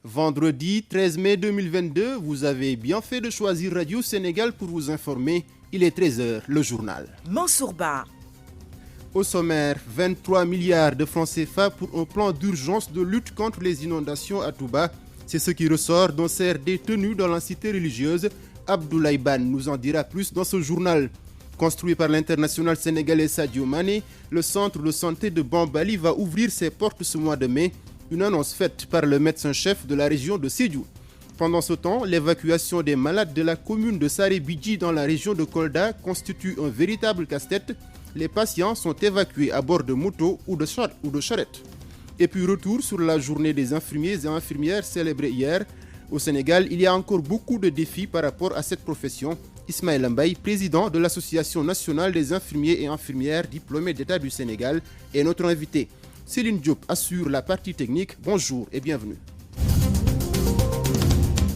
Vendredi 13 mai 2022, vous avez bien fait de choisir Radio Sénégal pour vous informer. Il est 13h, le journal. Mansourba. Au sommaire, 23 milliards de francs CFA pour un plan d'urgence de lutte contre les inondations à Touba. C'est ce qui ressort d'un CRD tenu dans la cité religieuse. Abdoulaye Ban nous en dira plus dans ce journal. Construit par l'international sénégalais Sadio Mané, le centre de santé de Bambali va ouvrir ses portes ce mois de mai. Une annonce faite par le médecin-chef de la région de Sédhiou. Pendant ce temps, l'évacuation des malades de la commune de Saré-Bidji dans la région de Kolda constitue un véritable casse-tête. Les patients sont évacués à bord de motos ou de charrettes. Et puis retour sur la journée des infirmiers et infirmières célébrée hier. Au Sénégal, il y a encore beaucoup de défis par rapport à cette profession. Ismaël Mbaye, président de l'Association nationale des infirmiers et infirmières diplômés d'État du Sénégal, est notre invité. Céline Diop assure la partie technique. Bonjour et bienvenue.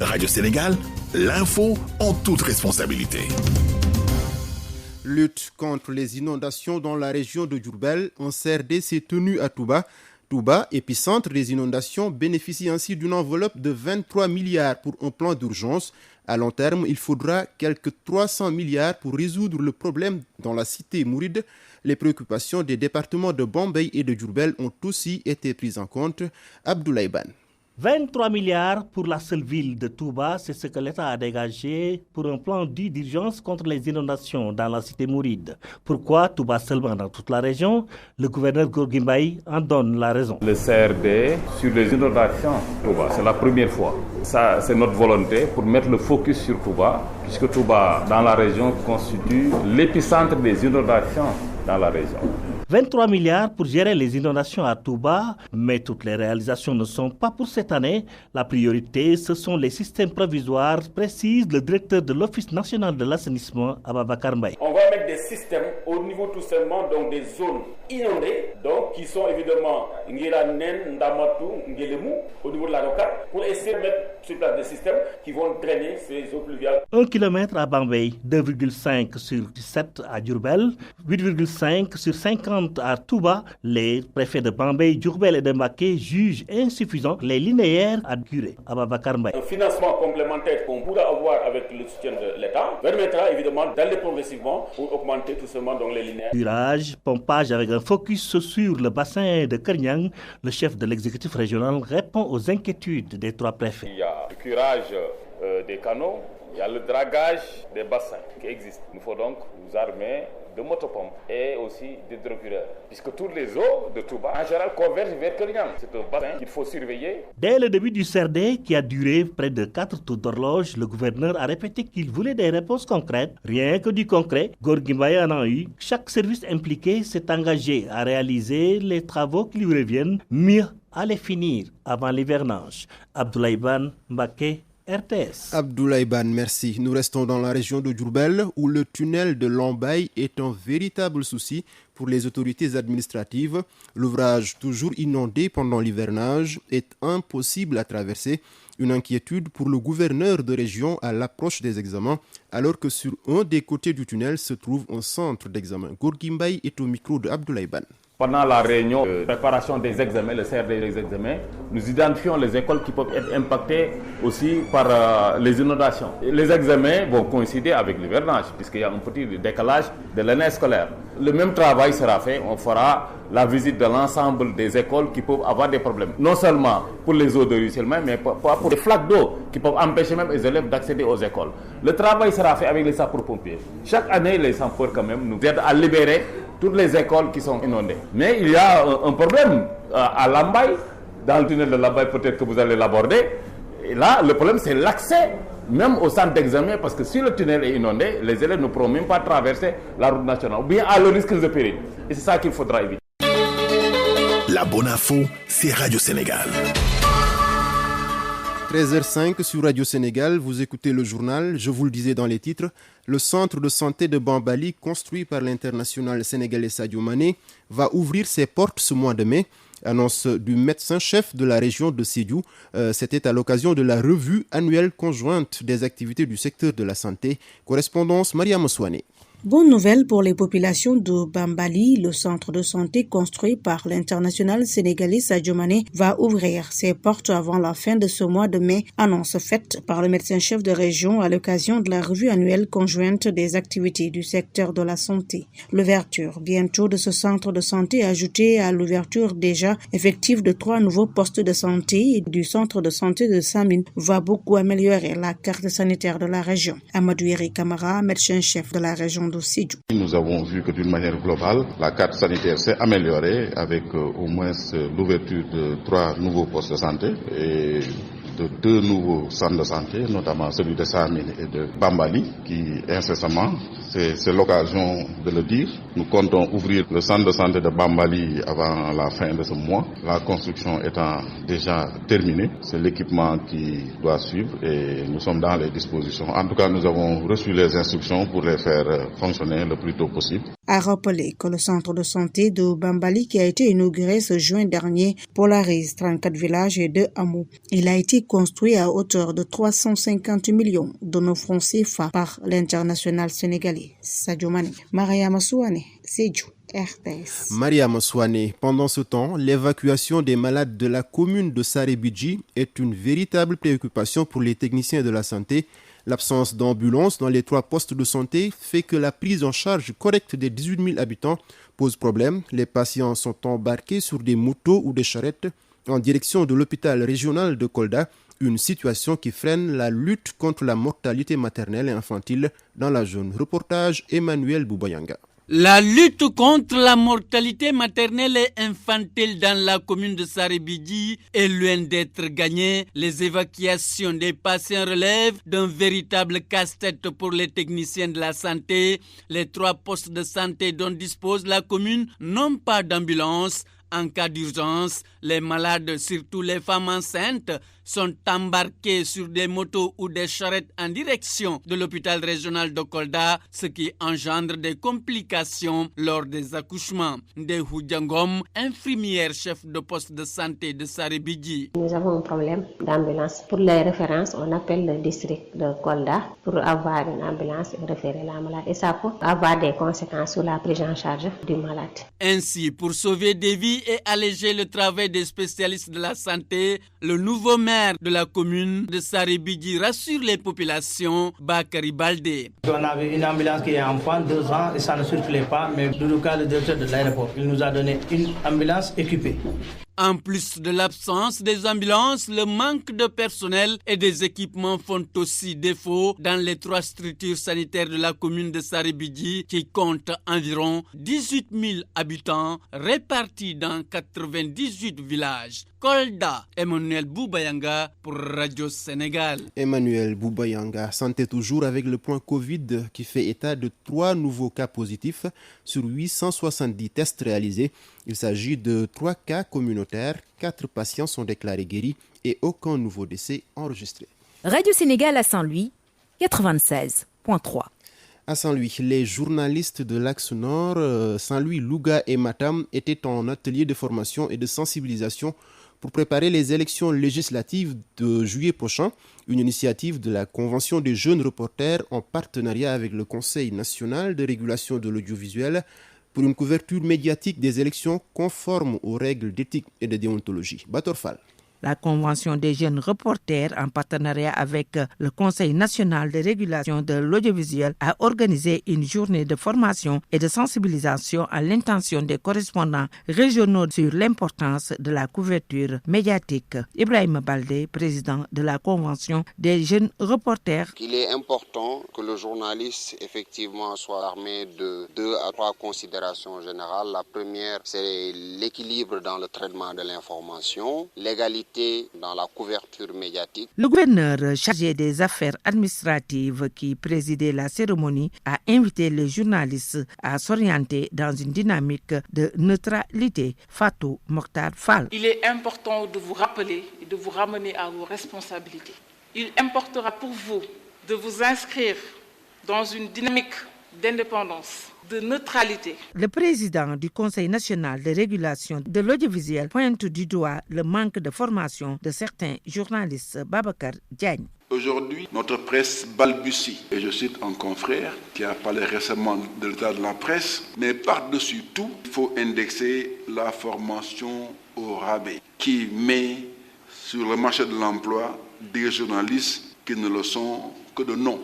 Radio Sénégal, l'info en toute responsabilité. Lutte contre les inondations dans la région de Diourbel, un CRD s'est tenu à Touba. Touba, épicentre des inondations, bénéficie ainsi d'une enveloppe de 23 milliards pour un plan d'urgence. À long terme, il faudra quelques 300 milliards pour résoudre le problème dans la cité mouride. Les préoccupations des départements de Bambey et de Diourbel ont aussi été prises en compte. Abdoulaye Ban. 23 milliards pour la seule ville de Touba, c'est ce que l'État a dégagé pour un plan dit d'urgence contre les inondations dans la cité mouride. Pourquoi Touba seulement dans toute la région? Le gouverneur Gorgui Mbaye en donne la raison. Le CRD sur les inondations Touba, c'est la première fois. Ça, c'est notre volonté pour mettre le focus sur Touba, puisque Touba, dans la région, constitue l'épicentre des inondations dans la région. 23 milliards pour gérer les inondations à Touba, mais toutes les réalisations ne sont pas pour cette année. La priorité, ce sont les systèmes provisoires, précise le directeur de l'Office national de l'assainissement, Ababakar Mbaye. On va mettre des systèmes au niveau tout simplement donc des zones inondées, donc qui sont évidemment Ngiranen, Ndamatou, Ngelemu, au niveau de la rocade, pour essayer de mettre sur place des systèmes qui vont drainer ces eaux pluviales. 1 km à Bambey, 2,5 sur 17 à Diourbel, 8,5 sur 50 à Touba. Les préfets de Bambey, Diourbel et de Mbacké jugent insuffisants les linéaires à durer. Ababakar Mbaye. Un financement complémentaire qu'on pourra avoir avec le soutien de l'État permettra évidemment d'aller progressivement pour augmenter tout simplement donc les linéaires. Curage, pompage avec un focus sur le bassin de Kerniang, le chef de l'exécutif régional répond aux inquiétudes des trois préfets. Il y a le curage des canaux, il y a le dragage des bassins qui existent. Il faut donc nous armer de motopompes et aussi d'hydrocureurs, puisque toutes les eaux de Touba en général convergent vers Kerniang. C'est un bassin qu'il faut surveiller. Dès le début du CRD, qui a duré près de 4 tours d'horloge, le gouverneur a répété qu'il voulait des réponses concrètes. Rien que du concret, Gorgui Mbaye en a eu. Chaque service impliqué s'est engagé à réaliser les travaux qui lui reviennent, mieux à les finir avant l'hivernage. Abdoulaye Ban, Mbacké, RTS. Abdoulaye Ban, merci. Nous restons dans la région de Diourbel où le tunnel de Lambaye est un véritable souci pour les autorités administratives. L'ouvrage, toujours inondé pendant l'hivernage, est impossible à traverser. Une inquiétude pour le gouverneur de région à l'approche des examens, alors que sur un des côtés du tunnel se trouve un centre d'examen. Gorgui Mbaye est au micro de Abdoulaye Ban. Pendant la réunion de préparation des examens, le CRD des examens, nous identifions les écoles qui peuvent être impactées aussi par les inondations. Et les examens vont coïncider avec l'hivernage, puisqu'il y a un petit décalage de l'année scolaire. Le même travail sera fait, on fera la visite de l'ensemble des écoles qui peuvent avoir des problèmes. Non seulement pour les eaux de ruissellement, mais pour les flaques d'eau qui peuvent empêcher même les élèves d'accéder aux écoles. Le travail sera fait avec les sapeurs-pompiers. Chaque année, les sapeurs quand même nous aident à libérer toutes les écoles qui sont inondées. Mais il y a un problème à Lambaye, dans le tunnel de Lambaye, peut-être que vous allez l'aborder. Et là, le problème, c'est l'accès même au centre d'examen, parce que si le tunnel est inondé, les élèves ne pourront même pas traverser la route nationale, ou bien à le risque de péril. Et c'est ça qu'il faudra éviter. La bonne info, c'est Radio Sénégal. 13h05 sur Radio Sénégal, vous écoutez le journal, je vous le disais dans les titres, le centre de santé de Bambali, construit par l'international sénégalais Sadio Mané, va ouvrir ses portes ce mois de mai. Annonce du médecin-chef de la région de Sédhiou. C'était à l'occasion de la revue annuelle conjointe des activités du secteur de la santé. Correspondance Maria Moswane. Bonne nouvelle pour les populations de Bambali, le centre de santé construit par l'international sénégalais Sadio Mané va ouvrir ses portes avant la fin de ce mois de mai, annonce faite par le médecin-chef de région à l'occasion de la revue annuelle conjointe des activités du secteur de la santé. L'ouverture bientôt de ce centre de santé ajoutée à l'ouverture déjà effective de 3 nouveaux postes de santé et du centre de santé de Samine va beaucoup améliorer la carte sanitaire de la région. Amadou Eri Kamara, médecin-chef de la région de Sédhiou. Nous avons vu que d'une manière globale, la carte sanitaire s'est améliorée avec au moins l'ouverture de 3 nouveaux postes de santé et de 2 nouveaux centres de santé, notamment celui de Samine et de Bambali, qui incessamment, c'est l'occasion de le dire, nous comptons ouvrir le centre de santé de Bambali avant la fin de ce mois, la construction étant déjà terminée. C'est l'équipement qui doit suivre et nous sommes dans les dispositions. En tout cas, nous avons reçu les instructions pour les faire fonctionner le plus tôt possible. A rappelé que le centre de santé de Bambali, qui a été inauguré ce juin dernier, polarise 34 villages et 2 hameaux. Il a été construit à hauteur de 350 millions de nos francs CFA par l'international sénégalais Sadio Mané. Maria Masouane, Sédhiou. RTS. Maria Masouane, pendant ce temps, l'évacuation des malades de la commune de Sarébidji est une véritable préoccupation pour les techniciens de la santé. L'absence d'ambulance dans les 3 postes de santé fait que la prise en charge correcte des 18 000 habitants pose problème. Les patients sont embarqués sur des motos ou des charrettes en direction de l'hôpital régional de Kolda, une situation qui freine la lutte contre la mortalité maternelle et infantile dans la zone. Reportage Emmanuel Boubayanga. La lutte contre la mortalité maternelle et infantile dans la commune de Sarébidji est loin d'être gagnée. Les évacuations des patients relèvent d'un véritable casse-tête pour les techniciens de la santé. Les 3 postes de santé dont dispose la commune n'ont pas d'ambulance. En cas d'urgence, les malades, surtout les femmes enceintes, sont embarqués sur des motos ou des charrettes en direction de l'hôpital régional de Kolda, ce qui engendre des complications lors des accouchements. Ndehou Djangom, infirmière chef de poste de santé de Sarébidji. Nous avons un problème d'ambulance. Pour les références, on appelle le district de Kolda pour avoir une ambulance et référer la malade. Et ça peut avoir des conséquences sur la prise en charge du malade. Ainsi, pour sauver des vies et alléger le travail des spécialistes de la santé, le nouveau maire de la commune de Sarébidji rassure les populations, Bakary Baldé. On avait une ambulance qui est en panne 2 ans et ça ne circulait pas, mais Doudouka, le directeur de l'aéroport, il nous a donné une ambulance équipée. En plus de l'absence des ambulances, le manque de personnel et des équipements font aussi défaut dans les 3 structures sanitaires de la commune de Sarébidji qui compte environ 18 000 habitants répartis dans 98 villages. Kolda, Emmanuel Boubayanga pour Radio Sénégal. Emmanuel Boubayanga, santé toujours avec le point Covid qui fait état de 3 nouveaux cas positifs sur 870 tests réalisés. Il s'agit de 3 cas communautaires, 4 patients sont déclarés guéris et aucun nouveau décès enregistré. Radio Sénégal à Saint-Louis, 96.3. À Saint-Louis, les journalistes de l'Axe Nord, Saint-Louis, Louga et Matam étaient en atelier de formation et de sensibilisation pour préparer les élections législatives de juillet prochain, une initiative de la Convention des jeunes reporters en partenariat avec le Conseil national de régulation de l'audiovisuel pour une couverture médiatique des élections conforme aux règles d'éthique et de déontologie. Batorfal. La Convention des jeunes reporters, en partenariat avec le Conseil national de régulation de l'audiovisuel, a organisé une journée de formation et de sensibilisation à l'intention des correspondants régionaux sur l'importance de la couverture médiatique. Ibrahim Baldé, président de la Convention des jeunes reporters. Il est important que le journaliste, effectivement, soit armé de 2 à 3 considérations générales. La première, c'est l'équilibre dans le traitement de l'information, l'égalité dans la couverture médiatique. Le gouverneur chargé des affaires administratives qui présidait la cérémonie a invité les journalistes à s'orienter dans une dynamique de neutralité. Fatou Mokhtar Fall. Il est important de vous rappeler et de vous ramener à vos responsabilités. Il importera pour vous de vous inscrire dans une dynamique d'indépendance, de neutralité. Le président du Conseil national de régulation de l'audiovisuel pointe du doigt le manque de formation de certains journalistes. Babacar Diagne. Aujourd'hui, notre presse balbutie, et je cite un confrère qui a parlé récemment de l'état de la presse, mais par-dessus tout, il faut indexer la formation au rabais, qui met sur le marché de l'emploi des journalistes qui ne le sont que de nom.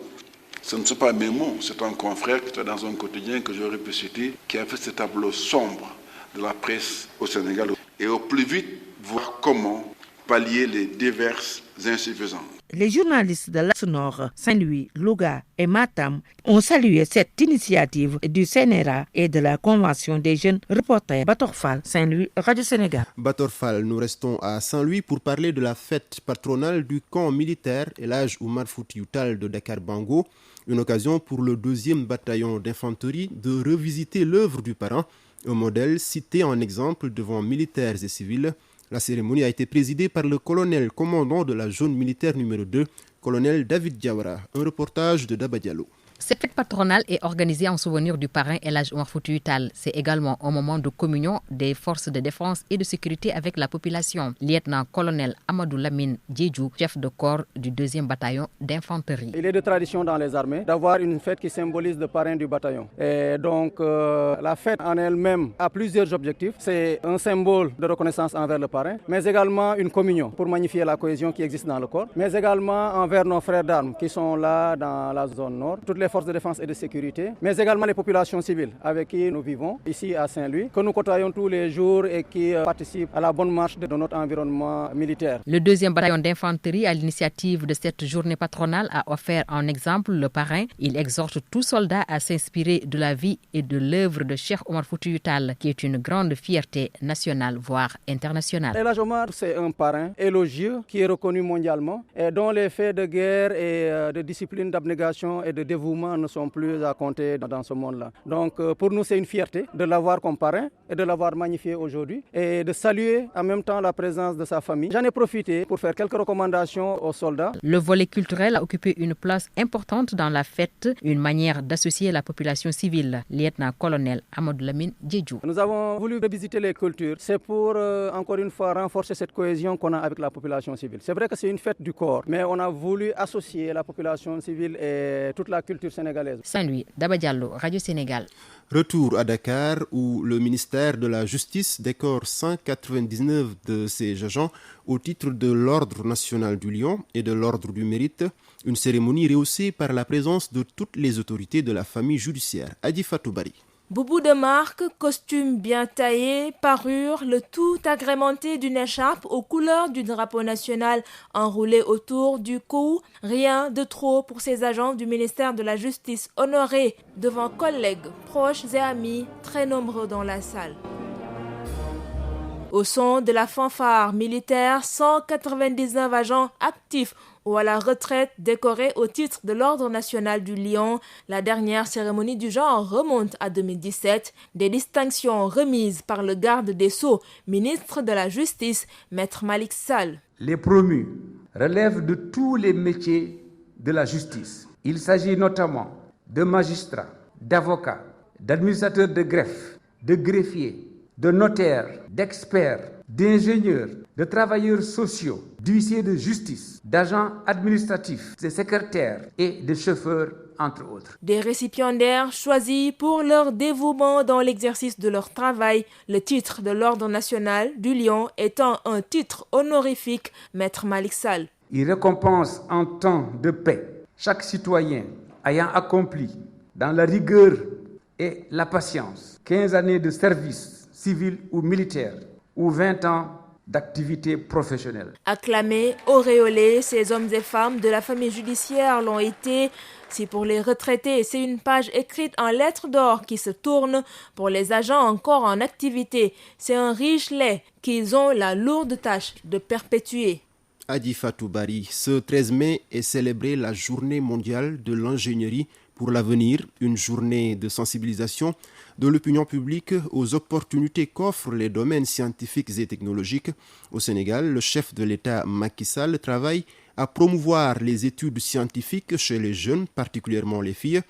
Ce ne sont pas mes mots, c'est un confrère qui était dans un quotidien que j'aurais pu citer, qui a fait ce tableau sombre de la presse au Sénégal. Et au plus vite, voir comment pallier les diverses insuffisances. Les journalistes de l'Axe Nord, Saint-Louis, Louga et Matam ont salué cette initiative du CNRA et de la Convention des jeunes reporters. Batorfal, Saint-Louis, Radio Sénégal. Batorfal, nous restons à Saint-Louis pour parler de la fête patronale du camp militaire El Hadj Oumar Foutiyou Tall de Dakar Bango. Une occasion pour le 2e bataillon d'infanterie de revisiter l'œuvre du parent, un modèle cité en exemple devant militaires et civils. La cérémonie a été présidée par le colonel commandant de la zone militaire numéro 2, colonel David Diawara. Un reportage de Daba Diallo. Cette fête patronale est organisée en souvenir du parrain El Hadj Oumar Foutiyou Tall. C'est également un moment de communion des forces de défense et de sécurité avec la population. Lieutenant-colonel Amadou Lamine Djedjou, chef de corps du 2e bataillon d'infanterie. Il est de tradition dans les armées d'avoir une fête qui symbolise le parrain du bataillon. Et donc la fête en elle-même a plusieurs objectifs. C'est un symbole de reconnaissance envers le parrain, mais également une communion pour magnifier la cohésion qui existe dans le corps, mais également envers nos frères d'armes qui sont là dans la zone nord. Toutes les forces de défense et de sécurité, mais également les populations civiles avec qui nous vivons ici à Saint-Louis, que nous côtoyons tous les jours et qui participent à la bonne marche de notre environnement militaire. Le 2e bataillon d'infanterie, à l'initiative de cette journée patronale, a offert en exemple le parrain. Il exhorte tout soldat à s'inspirer de la vie et de l'œuvre de Cheikh Oumar Foutiyou Tall, qui est une grande fierté nationale, voire internationale. El Hadj Oumar, c'est un parrain élogieux qui est reconnu mondialement et dont les faits de guerre et de discipline, d'abnégation et de dévouement ne sont plus à compter dans ce monde-là. Donc pour nous, c'est une fierté de l'avoir comme parrain et de l'avoir magnifié aujourd'hui et de saluer en même temps la présence de sa famille. J'en ai profité pour faire quelques recommandations aux soldats. Le volet culturel a occupé une place importante dans la fête, une manière d'associer la population civile. Lieutenant-colonel Amadou Lamine Djedjou. Nous avons voulu revisiter les cultures. C'est pour, encore une fois, renforcer cette cohésion qu'on a avec la population civile. C'est vrai que c'est une fête du corps, mais on a voulu associer la population civile et toute la culture sénégalaise. Saint-Louis, Daba Diallo, Radio Sénégal. Retour à Dakar où le ministère de la Justice décore 199 de ses agents au titre de l'Ordre national du Lion et de l'Ordre du Mérite. Une cérémonie rehaussée par la présence de toutes les autorités de la famille judiciaire. Adi Fatou Bari. Boubou de marque, costume bien taillé, parure, le tout agrémenté d'une écharpe aux couleurs du drapeau national enroulé autour du cou. Rien de trop pour ces agents du ministère de la Justice honorés devant collègues, proches et amis très nombreux dans la salle. Au son de la fanfare militaire, 199 agents actifs ou à la retraite décorés au titre de l'Ordre national du Lion. La dernière cérémonie du genre remonte à 2017. Des distinctions remises par le garde des Sceaux, ministre de la Justice, Maître Malick Sall. Les promus relèvent de tous les métiers de la justice. Il s'agit notamment de magistrats, d'avocats, d'administrateurs de greffe, de greffiers, de notaires, d'experts, d'ingénieurs, de travailleurs sociaux, d'huissiers de justice, d'agents administratifs, de secrétaires et de chauffeurs, entre autres. Des récipiendaires choisis pour leur dévouement dans l'exercice de leur travail, le titre de l'Ordre national du Lion étant un titre honorifique, Maître Malick Sall. Il récompense en temps de paix chaque citoyen ayant accompli dans la rigueur et la patience 15 années de service civil ou militaire ou 20 ans d'activité professionnelle. Acclamés, auréolés, ces hommes et femmes de la famille judiciaire l'ont été. Si pour les retraités, c'est une page écrite en lettres d'or qui se tourne, pour les agents encore en activité, c'est un riche lait qu'ils ont la lourde tâche de perpétuer. Adi Fatou Bari, ce 13 mai est célébrée la journée mondiale de l'ingénierie pour l'avenir, une journée de sensibilisation de l'opinion publique aux opportunités qu'offrent les domaines scientifiques et technologiques. Au Sénégal, le chef de l'État Macky Sall travaille à promouvoir les études scientifiques chez les jeunes, particulièrement les filles.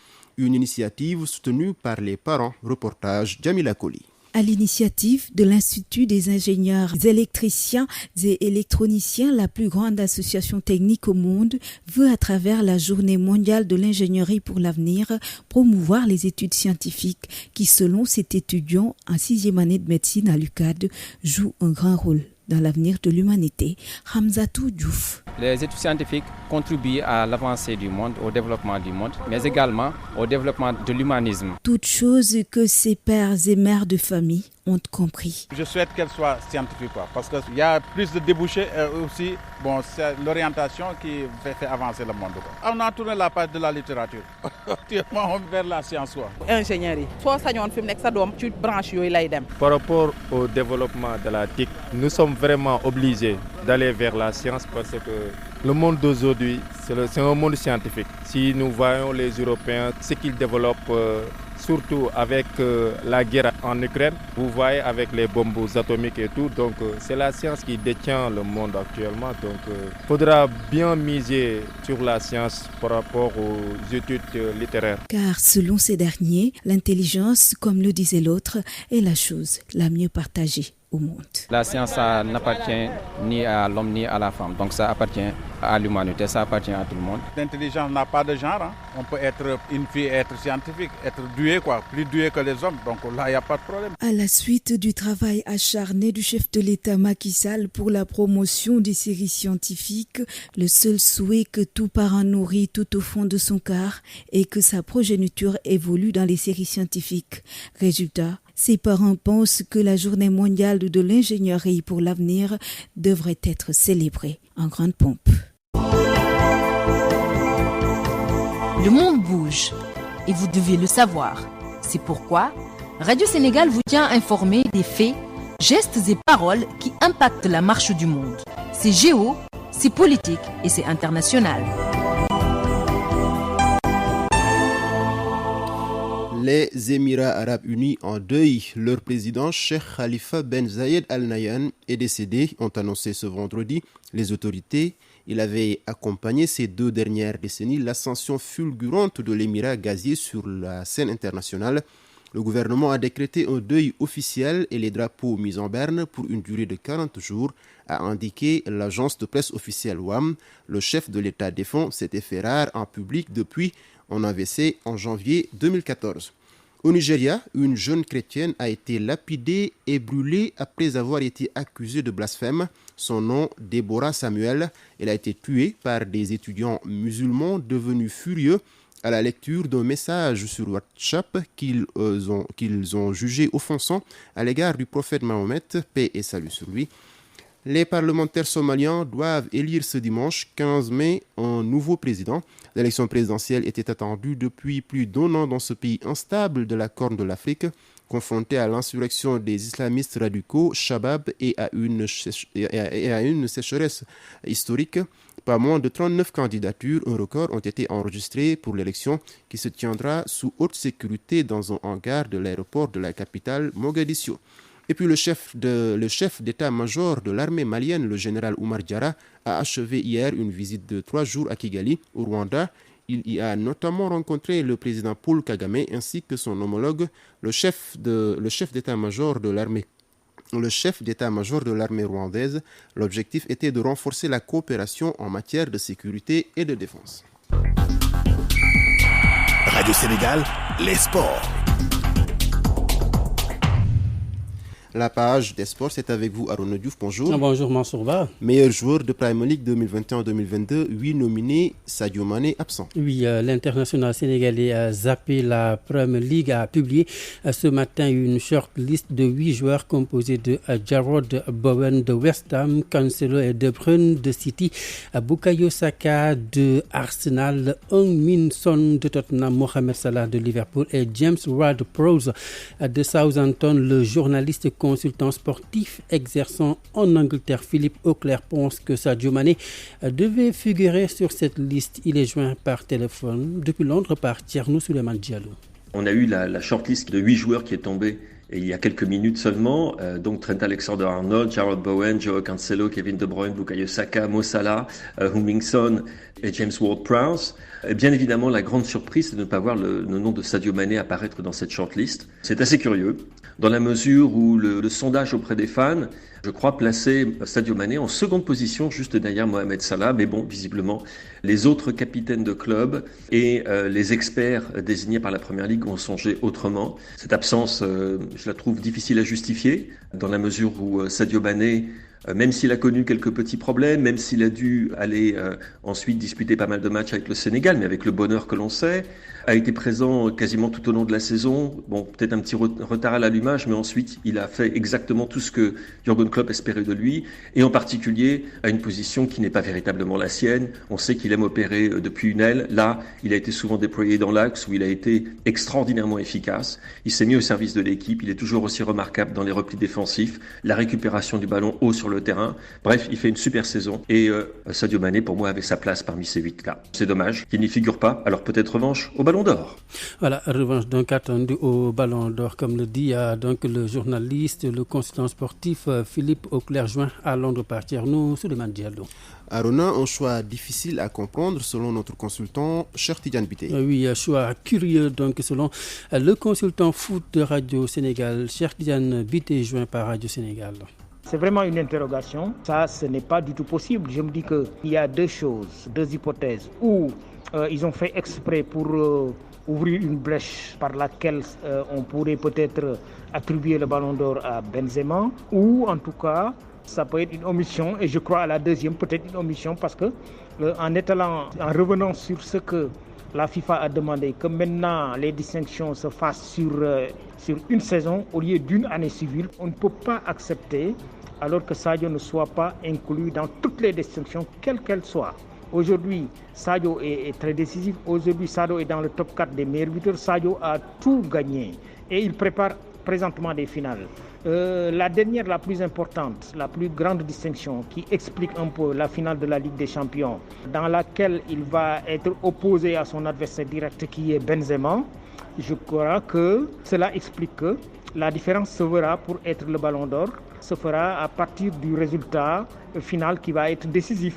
Une initiative soutenue par les parents. Reportage Jamila Koli. À l'initiative de l'Institut des ingénieurs électriciens et électroniciens, la plus grande association technique au monde, veut à travers la Journée mondiale de l'ingénierie pour l'avenir promouvoir les études scientifiques qui, selon cet étudiant en 6e année de médecine à l'UCAD, jouent un grand rôle dans l'avenir de l'humanité. Hamzatou Diouf. Les études scientifiques contribuent à l'avancée du monde, au développement du monde, mais également au développement de l'humanisme. Toutes choses que ces pères et mères de famille ont compris. Je souhaite qu'elle soit scientifique, parce qu'il y a plus de débouchés et aussi, c'est l'orientation qui fait avancer le monde. On a tourné la page de la littérature. Actuellement, on va vers la science. Ingénierie. Par rapport au développement de la TIC, nous sommes vraiment obligés d'aller vers la science parce que le monde d'aujourd'hui, c'est un monde scientifique. Si nous voyons les Européens, ce qu'ils développent, surtout avec la guerre en Ukraine, vous voyez avec les bombes atomiques et tout, donc c'est la science qui détient le monde actuellement. Donc il faudra bien miser sur la science par rapport aux études littéraires. Car selon ces derniers, l'intelligence, comme le disait l'autre, est la chose la mieux partagée au monde. La science, ça n'appartient ni à l'homme ni à la femme, donc ça appartient à l'humanité, ça appartient à tout le monde. L'intelligence n'a pas de genre. On peut être une fille, être scientifique, être douée, plus douée que les hommes, donc là, il n'y a pas de problème. À la suite du travail acharné du chef de l'État Macky Sall pour la promotion des séries scientifiques, le seul souhait que tout parent nourrit tout au fond de son cœur est que sa progéniture évolue dans les séries scientifiques. Résultat, ses parents pensent que la Journée mondiale de l'ingénierie pour l'avenir devrait être célébrée en grande pompe. Le monde bouge et vous devez le savoir. C'est pourquoi Radio Sénégal vous tient informé des faits, gestes et paroles qui impactent la marche du monde. C'est géo, c'est politique et c'est international. Les Émirats arabes unis en deuil. Leur président, Cheikh Khalifa Ben Zayed Al Nahyan, est décédé, ont annoncé ce vendredi les autorités. Il avait accompagné ces 2 dernières décennies l'ascension fulgurante de l'émirat gazier sur la scène internationale. Le gouvernement a décrété un deuil officiel et les drapeaux mis en berne pour une durée de 40 jours, a indiqué l'agence de presse officielle WAM. Le chef de l'État défend cet effet rare en public depuis en AVC en janvier 2014. Au Nigeria, une jeune chrétienne a été lapidée et brûlée après avoir été accusée de blasphème. Son nom, Deborah Samuel. Elle a été tuée par des étudiants musulmans devenus furieux à la lecture d'un message sur WhatsApp qu'ils ont jugé offensant à l'égard du prophète Mahomet, paix et salut sur lui. Les parlementaires somaliens doivent élire ce dimanche 15 mai un nouveau président. L'élection présidentielle était attendue depuis plus d'1 an dans ce pays instable de la Corne de l'Afrique, confronté à l'insurrection des islamistes radicaux, Shabab, et à une sécheresse historique. Pas moins de 39 candidatures, un record, ont été enregistrées pour l'élection qui se tiendra sous haute sécurité dans un hangar de l'aéroport de la capitale Mogadiscio. Et puis le chef d'état-major de l'armée malienne, le général Oumar Diarra, a achevé hier une visite de 3 jours à Kigali, au Rwanda. Il y a notamment rencontré le président Paul Kagame ainsi que son homologue, le chef d'état-major de l'armée rwandaise. L'objectif était de renforcer la coopération en matière de sécurité et de défense. Radio Sénégal, les sports. La page des sports, c'est avec vous, Arouna Diouf. Bonjour. Bonjour, Mansourba. Meilleur joueur de Premier League 2021-2022, 8 nominés, Sadio Mané absent. Oui, l'international sénégalais a zappé la Premier League, a publié ce matin une shortlist de 8 joueurs composés de Jarrod Bowen de West Ham, Cancelo et De Bruyne de City, Bukayo Saka de Arsenal, Heung-min Son de Tottenham, Mohamed Salah de Liverpool et James Ward-Prowse de Southampton. Le journaliste consultant sportif exerçant en Angleterre, Philippe Auclair, pense que Sadio Mané devait figurer sur cette liste. Il est joint par téléphone depuis Londres par Thierno Souleymane Diallo. On a eu la shortlist de 8 joueurs qui est tombée Et il y a quelques minutes seulement, donc Trent Alexander-Arnold, Jarrod Bowen, Joao Cancelo, Kevin De Bruyne, Bukayo Saka, Mo Salah, Heung-min Son et James Ward-Prowse. Et bien évidemment, la grande surprise, c'est de ne pas voir le nom de Sadio Mané apparaître dans cette shortlist. C'est assez curieux, dans la mesure où le sondage auprès des fans, je crois, plaçait Sadio Mané en seconde position, juste derrière Mohamed Salah. Mais bon, visiblement, les autres capitaines de club et les experts désignés par la Première Ligue ont songé autrement. Cette absence, je la trouve difficile à justifier, dans la mesure où Sadio Mané, même s'il a connu quelques petits problèmes, même s'il a dû aller ensuite disputer pas mal de matchs avec le Sénégal, mais avec le bonheur que l'on sait, a été présent quasiment tout au long de la saison. Bon, peut-être un petit retard à l'allumage, mais ensuite il a fait exactement tout ce que Jürgen Klopp espérait de lui, et en particulier à une position qui n'est pas véritablement la sienne. On sait qu'il aime opérer depuis une aile. Là, il a été souvent déployé dans l'axe où il a été extraordinairement efficace. Il s'est mis au service de l'équipe. Il est toujours aussi remarquable dans les replis défensifs, la récupération du ballon haut sur le terrain. Bref, il fait une super saison. Et Sadio Mané, pour moi, avait sa place parmi ces 8 cas. C'est dommage qu'il n'y figure pas. Alors peut-être revanche au Ballon d'Or. Voilà, revanche donc attendue au Ballon d'Or, comme le dit donc le journaliste, le consultant sportif Philippe Auclair-Join à Londres par Tierno Souleymane Diallo. Arona, un choix difficile à comprendre selon notre consultant Cheikh Tidiane Biteye. Oui, un choix curieux donc selon le consultant foot de Radio Sénégal, Cheikh Tidiane Biteye, joint par Radio Sénégal. C'est vraiment une interrogation. Ça, ce n'est pas du tout possible. Je me dis qu'il y a deux choses, deux hypothèses. Ou ils ont fait exprès pour ouvrir une brèche par laquelle on pourrait peut-être attribuer le Ballon d'Or à Benzema. Ou en tout cas, ça peut être une omission. Et je crois à la deuxième, peut-être une omission parce que en revenant sur ce que la FIFA a demandé, que maintenant les distinctions se fassent sur une saison au lieu d'une année civile, on ne peut pas accepter alors que Sadio ne soit pas inclus dans toutes les distinctions, quelles qu'elles soient. Aujourd'hui, Sadio est très décisif. Aujourd'hui, Sadio est dans le top 4 des meilleurs buteurs. Sadio a tout gagné et il prépare présentement des finales. La dernière, la plus importante, la plus grande distinction qui explique un peu la finale de la Ligue des Champions, dans laquelle il va être opposé à son adversaire direct qui est Benzema, je crois que cela explique que la différence se verra pour être le Ballon d'Or, se fera à partir du résultat final qui va être décisif.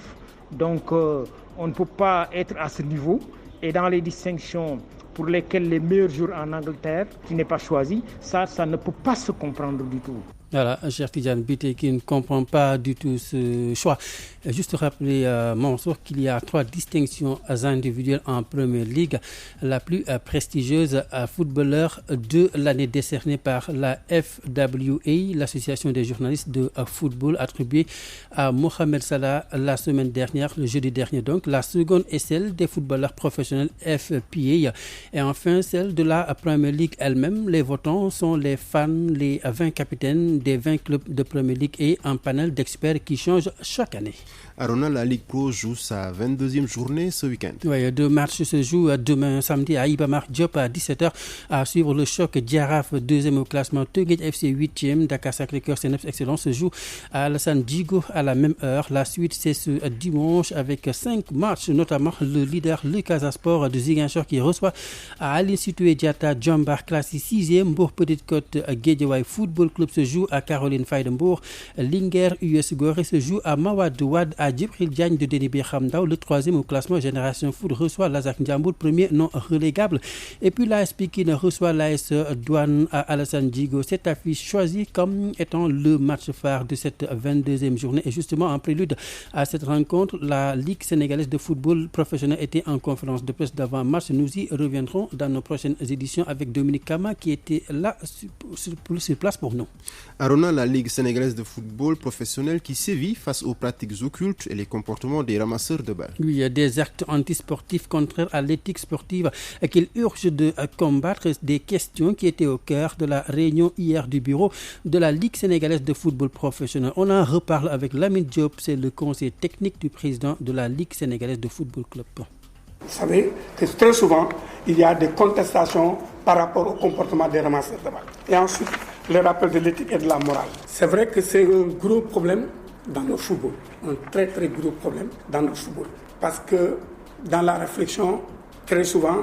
Donc on ne peut pas être à ce niveau et dans les distinctions pour lesquelles les meilleurs joueurs en Angleterre, qui n'est pas choisi, ça ne peut pas se comprendre du tout. Voilà, Cheikh Tidiane Biteye qui ne comprend pas du tout ce choix. Juste rappeler, Mansour, qu'il y a 3 distinctions individuelles en Première Ligue. La plus prestigieuse footballeur de l'année décernée par la FWA, l'association des journalistes de football, attribuée à Mohamed Salah la semaine dernière, le jeudi dernier donc. La seconde est celle des footballeurs professionnels FPA. Et enfin, celle de la Première Ligue elle-même. Les votants sont les fans, les 20 capitaines des 20 clubs de Premier League et un panel d'experts qui change chaque année. Arona, la Ligue Pro joue sa 22e journée ce week-end. Oui, 2 matchs se jouent demain samedi à Iba Mar Diop à 17h à suivre le choc Diaraf 2e au classement, Teungueth FC 8e, Dakar Sacré-Cœur CNEPS Excellence se joue à Alassane Djigo à la même heure. La suite c'est ce dimanche avec 5 matchs, notamment le leader le Casa Sport de Ziguinchor qui reçoit à Aline Sitoé Diatta Djambar classé 6e. Mbour Petite Côte Guédiawaye Football Club se joue à Caroline Faye de Mbour. Linguère US Gorée se joue à Mawade Wade à Djibril Diagne de Dénibé Khamdao. Le 3e au classement Génération Foot reçoit Lazare Ndiambour, premier non relégable. Et puis l'AS Pikine reçoit l'AS Douane à Alassane Djigo. Cette affiche choisie comme étant le match phare de cette 22e journée. Et justement, en prélude à cette rencontre, la Ligue sénégalaise de football professionnel était en conférence de presse d'avant-match. Nous y reviendrons dans nos prochaines éditions avec Dominique Kama qui était là sur place pour nous. Arona, la Ligue sénégalaise de football professionnel qui sévit face aux pratiques occultes et les comportements des ramasseurs de balles. Oui, il y a des actes antisportifs contraires à l'éthique sportive qu'il urge de combattre. Des questions qui étaient au cœur de la réunion hier du bureau de la Ligue sénégalaise de football professionnel. On en reparle avec Lamine Diop, c'est le conseiller technique du président de la Ligue sénégalaise de football club. Vous savez que très souvent, il y a des contestations par rapport au comportement des ramasseurs de balles. Et ensuite, le rappel de l'éthique et de la morale. C'est vrai que c'est un gros problème dans le football, un très très gros problème dans le football. Parce que dans la réflexion, très souvent,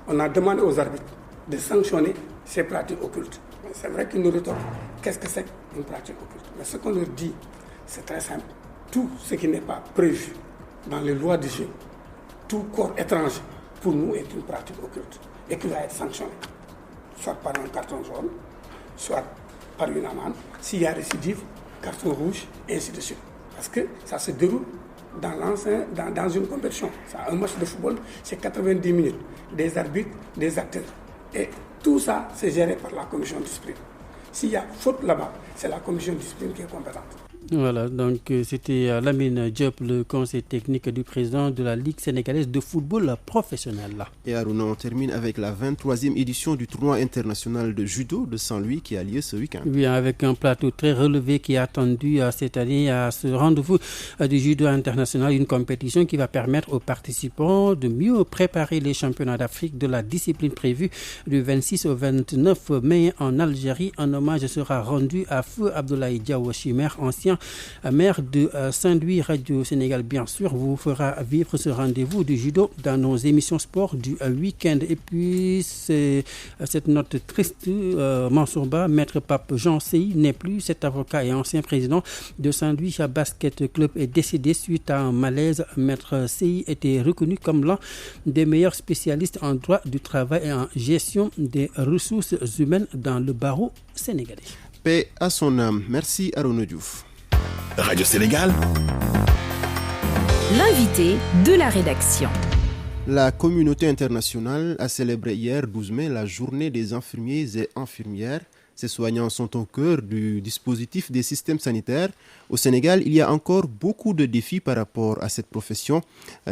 on a demandé aux arbitres de sanctionner ces pratiques occultes. C'est vrai qu'ils nous rétorquent. Qu'est-ce que c'est qu'une pratique occulte? Mais ce qu'on leur dit, c'est très simple. Tout ce qui n'est pas prévu dans les lois du jeu, tout corps étranger, pour nous, est une pratique occulte et qui va être sanctionné, soit par un carton jaune, soit par une amende. S'il y a récidive, carton rouge, et ainsi de suite. Parce que ça se déroule dans une compétition. Un match de football, c'est 90 minutes. Des arbitres, des acteurs. Et tout ça, c'est géré par la commission de discipline. S'il y a faute là-bas, c'est la commission de discipline qui est compétente. Voilà, donc c'était Lamine Diop, le conseil technique du président de la Ligue sénégalaise de football professionnel. Et Aruna, on termine avec la 23e édition du tournoi international de judo de Saint-Louis qui a lieu ce week-end. Oui, avec un plateau très relevé qui est attendu cette année à ce rendez-vous du judo international, une compétition qui va permettre aux participants de mieux préparer les championnats d'Afrique de la discipline prévue du 26 au 29 mai en Algérie. Un hommage sera rendu à Feu Abdoulaye Diaw Chimer, ancien maire de Saint-Louis. Radio Sénégal, bien sûr, vous fera vivre ce rendez-vous du judo dans nos émissions sport du week-end. Et puis, c'est cette note triste, Mansourba, maître Pape Jean Sey n'est plus. Cet avocat et ancien président de Saint-Louis Basket Club est décédé suite à un malaise. Maître Sey était reconnu comme l'un des meilleurs spécialistes en droit du travail et en gestion des ressources humaines dans le barreau sénégalais. Paix à son âme. Merci Arouna Diouf. Radio Sénégal. L'invité de la rédaction. La communauté internationale a célébré hier 12 mai la journée des infirmiers et infirmières. Ces soignants sont au cœur du dispositif des systèmes sanitaires. Au Sénégal, il y a encore beaucoup de défis par rapport à cette profession.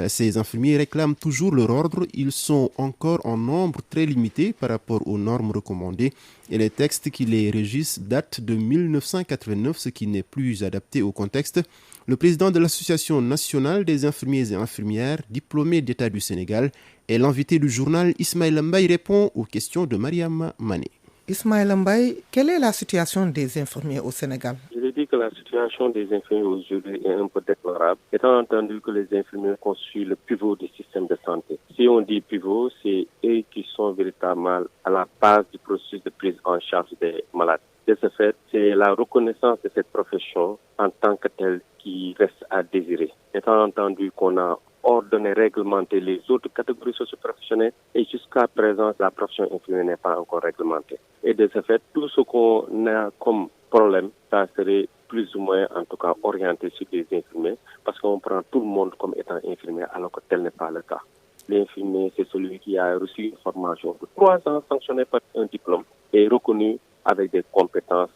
Ces infirmiers réclament toujours leur ordre. Ils sont encore en nombre très limité par rapport aux normes recommandées. Et les textes qui les régissent datent de 1989, ce qui n'est plus adapté au contexte. Le président de l'Association nationale des infirmiers et infirmières, diplômés d'État du Sénégal, est l'invité du journal. Ismaël Mbaye répond aux questions de Mariam Mané. Ismaël Mbaye, quelle est la situation des infirmiers au Sénégal? Je vais dire que la situation des infirmiers aujourd'hui est un peu déplorable, étant entendu que les infirmiers constituent le pivot du système de santé. Si on dit pivot, c'est eux qui sont véritablement à la base du processus de prise en charge des malades. De ce fait, c'est la reconnaissance de cette profession en tant que telle qui reste à désirer. Étant entendu qu'on a ordonné, réglementé les autres catégories socio-professionnelles et jusqu'à présent, la profession infirmière n'est pas encore réglementée. Et de ce fait, tout ce qu'on a comme problème, ça serait plus ou moins, en tout cas, orienté sur les infirmiers parce qu'on prend tout le monde comme étant infirmier alors que tel n'est pas le cas. L'infirmier, c'est celui qui a reçu une formation de 3 ans sanctionnée par un diplôme et reconnu avec des compétences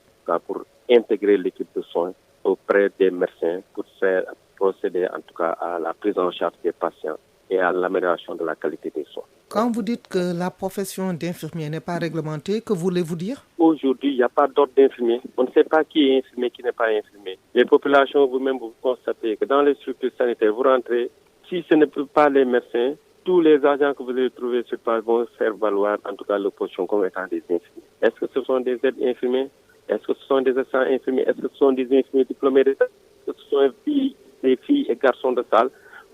pour intégrer l'équipe de soins auprès des médecins pour faire procéder en tout cas à la prise en charge des patients et à l'amélioration de la qualité des soins. Quand vous dites que la profession d'infirmier n'est pas réglementée, que voulez-vous dire? Aujourd'hui, il n'y a pas d'ordre d'infirmier. On ne sait pas qui est infirmier, qui n'est pas infirmier. Les populations, vous-même, vous constatez que dans les structures sanitaires, vous rentrez, si ce n'est pas les médecins, tous les agents que vous allez trouver sur place vont faire valoir en tout cas leur position comme étant des infirmiers. Est-ce que ce sont des aides infirmiers? Est-ce que ce sont des assistants infirmiers? Est-ce que ce sont des infirmiers diplômés d'État? Est-ce que ce sont des filles et garçons de salle?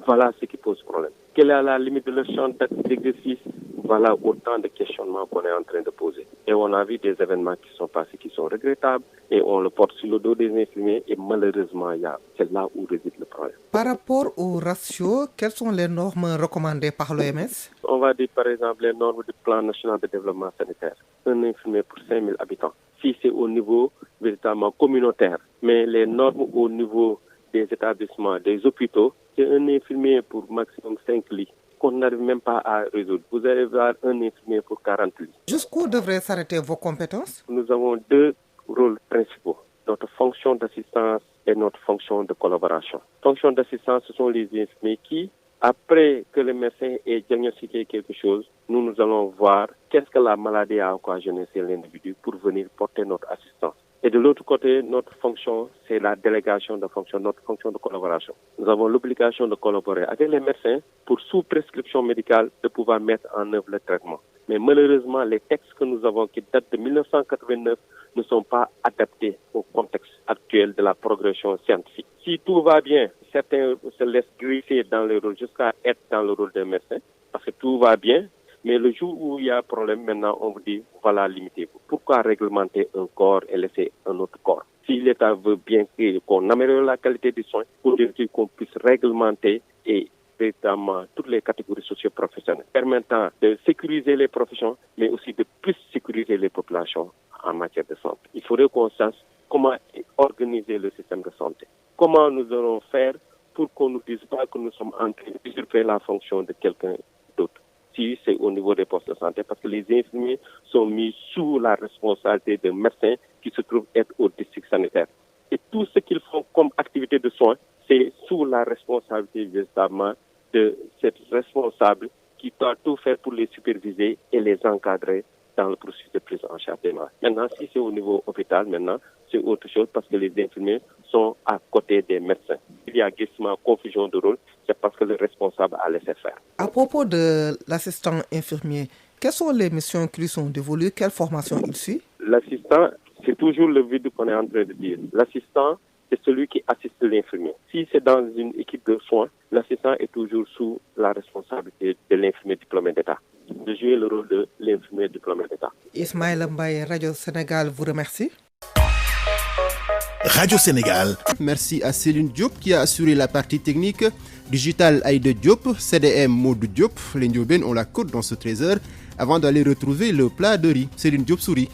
Voilà ce qui pose problème. Quelle est la limite de leur champ d'exercice? Voilà autant de questionnements qu'on est en train de poser. Et on a vu des événements qui sont passés, qui sont regrettables, et on le porte sur le dos des infirmiers, et malheureusement, c'est là où réside le problème. Par rapport aux ratios, quelles sont les normes recommandées par l'OMS? On va dire par exemple les normes du plan national de développement sanitaire. Un infirmier pour 5000 habitants. Si c'est au niveau véritablement communautaire, mais les normes au niveau des établissements, des hôpitaux, c'est un infirmier pour maximum 5 lits qu'on n'arrive même pas à résoudre. Vous allez voir un infirmier pour 40 lits. Jusqu'où devraient s'arrêter vos compétences? Nous avons 2 rôles principaux. Notre fonction d'assistance et notre fonction de collaboration. Fonction d'assistance, ce sont les infirmiers qui, après que le médecin ait diagnostiqué quelque chose, nous allons voir qu'est-ce que la maladie a occasionné chez l'individu pour venir porter notre assistance. Et de l'autre côté, notre fonction, c'est la délégation de fonction, notre fonction de collaboration. Nous avons l'obligation de collaborer avec les médecins pour, sous prescription médicale, de pouvoir mettre en œuvre le traitement. Mais malheureusement, les textes que nous avons qui datent de 1989 ne sont pas adaptés au contexte actuel de la progression scientifique. Si tout va bien, certains se laissent glisser dans le rôle jusqu'à être dans le rôle d'un médecin, parce que tout va bien. Mais le jour où il y a un problème, maintenant, on vous dit, voilà, limitez-vous. Pourquoi réglementer un corps et laisser un autre corps? Si l'État veut bien qu'on améliore la qualité des soins, pour dire qu'on puisse réglementer et véritablement toutes les catégories socio-professionnelles, permettant de sécuriser les professions, mais aussi de plus sécuriser les populations en matière de santé. Il faudrait qu'on sache comment organiser le système de santé. Comment nous allons faire pour qu'on ne nous dise pas que nous sommes en train d'usurper la fonction de quelqu'un d'autre. Si c'est au niveau des postes de santé, parce que les infirmiers sont mis sous la responsabilité de médecins qui se trouvent être au district sanitaire. Et tout ce qu'ils font comme activité de soins, c'est sous la responsabilité véritablement de cette responsable qui doit tout faire pour les superviser et les encadrer dans le processus de prise en charge des malades. Maintenant, si c'est au niveau hôpital, maintenant, c'est autre chose parce que les infirmiers sont à côté des médecins. Il y a guettement confusion de rôle, c'est parce que le responsable a laissé faire. À propos de l'assistant infirmier, quelles sont les missions qui lui sont dévolues? Quelle formation il suit? L'assistant, c'est toujours le vide qu'on est en train de dire. L'assistant, c'est celui qui assiste l'infirmier. Si c'est dans une équipe de soins, l'assistant est toujours sous la responsabilité de l'infirmier diplômé d'État, de jouer le rôle de l'infirmier diplômé d'État. Ismaël Mbaye, Radio Sénégal vous remercie. Radio Sénégal. Merci à Céline Diop qui a assuré la partie technique. Digital Aïde Diop, CDM Maud Diop. Les Ndiobènes ont la côte dans ce 13h avant d'aller retrouver le plat de riz. Céline Diop sourit.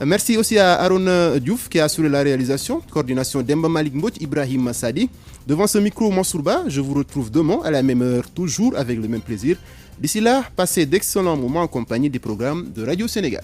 Merci aussi à Aaron Diouf qui a assuré la réalisation. Coordination Demba Malik Mbot, Ibrahim Massadi. Devant ce micro, Mansourba, je vous retrouve demain à la même heure, toujours avec le même plaisir. D'ici là, passez d'excellents moments en compagnie des programmes de Radio Sénégal.